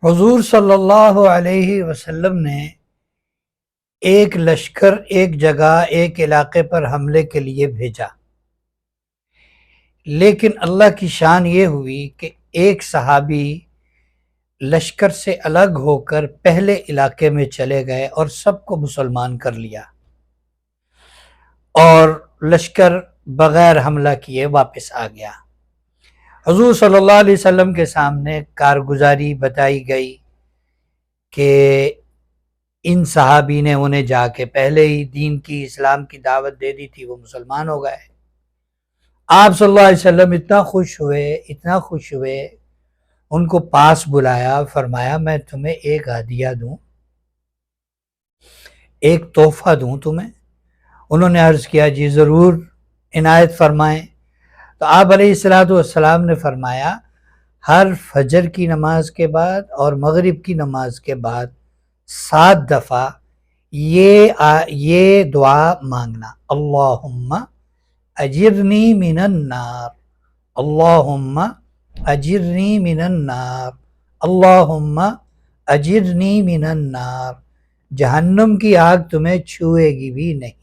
حضور صلی اللہ علیہ وسلم نے ایک لشکر ایک جگہ ایک علاقے پر حملے کے لیے بھیجا، لیکن اللہ کی شان یہ ہوئی کہ ایک صحابی لشکر سے الگ ہو کر پہلے علاقے میں چلے گئے اور سب کو مسلمان کر لیا، اور لشکر بغیر حملہ کیے واپس آ گیا۔ حضور صلی اللہ علیہ وسلم کے سامنے کارگزاری بتائی گئی کہ ان صحابی نے انہیں جا کے پہلے ہی دین کی اسلام کی دعوت دے دی تھی، وہ مسلمان ہو گئے۔ آپ صلی اللہ علیہ وسلم اتنا خوش ہوئے، ان کو پاس بلایا، فرمایا میں تمہیں ایک ہدیہ دوں، ایک تحفہ دوں تمہیں۔ انہوں نے عرض کیا جی ضرور عنایت فرمائیں۔ تو آپ علیہ السلام نے فرمایا ہر فجر کی نماز کے بعد اور مغرب کی نماز کے بعد 7 دفعہ یہ دعا مانگنا، اللہم اجرنی من النار، اللہم اجرنی من النار، اللہم اجرنی من النار۔ جہنم کی آگ تمہیں چھوئے گی بھی نہیں۔